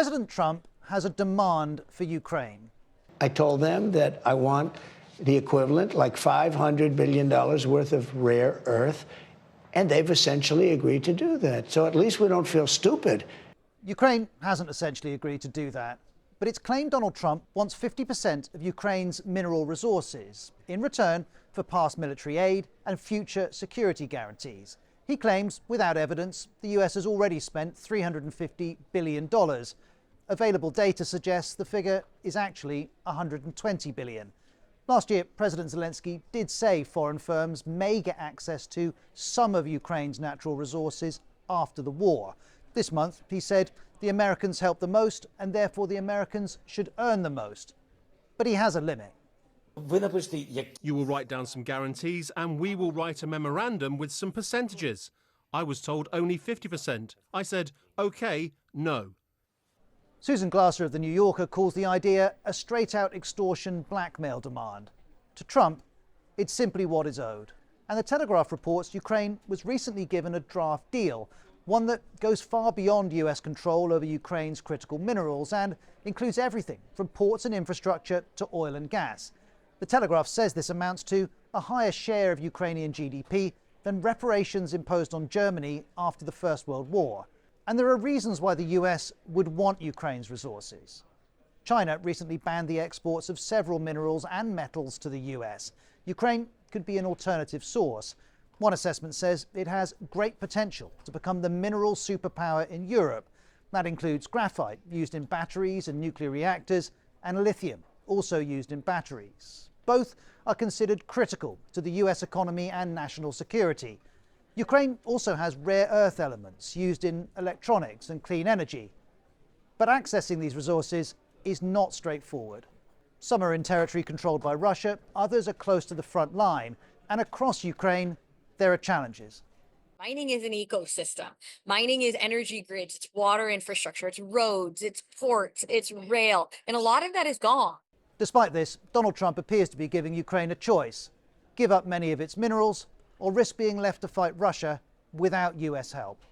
President Trump has a demand for Ukraine. I told them that I want the equivalent, like $500 billion worth of rare earth, and they've essentially agreed to do that. So at least we don't feel stupid. Ukraine hasn't essentially agreed to do that, but it's claimed Donald Trump wants 50% of Ukraine's mineral resources in return for past military aid and future security guarantees. He claims, without evidence, the US has already spent $350 billion. Available data suggests the figure is actually $120 billion. Last year, President Zelensky did say foreign firms may get access to some of Ukraine's natural resources after the war. This month, he said the Americans helped the most and therefore the Americans should earn the most. But he has a limit. You will write down some guarantees and we will write a memorandum with some percentages. I was told only 50%. I said, OK, no. Susan Glasser of The New Yorker calls the idea a straight-out extortion blackmail demand. To Trump, it's simply what is owed. And The Telegraph reports Ukraine was recently given a draft deal, one that goes far beyond US control over Ukraine's critical minerals and includes everything from ports and infrastructure to oil and gas. The Telegraph says this amounts to a higher share of Ukrainian GDP than reparations imposed on Germany after the First World War. And there are reasons why the US would want Ukraine's resources. China recently banned the exports of several minerals and metals to the US. Ukraine could be an alternative source. One assessment says it has great potential to become the mineral superpower in Europe. That includes graphite, used in batteries and nuclear reactors, and lithium, also used in batteries. Both are considered critical to the US economy and national security. Ukraine also has rare earth elements used in electronics and clean energy. But accessing these resources is not straightforward. Some are in territory controlled by Russia, others are close to the front line, and across Ukraine, there are challenges. Mining is an ecosystem. Mining is energy grids, it's water infrastructure, it's roads, it's ports, it's rail, and a lot of that is gone. Despite this, Donald Trump appears to be giving Ukraine a choice: give up many of its minerals or risk being left to fight Russia without US help.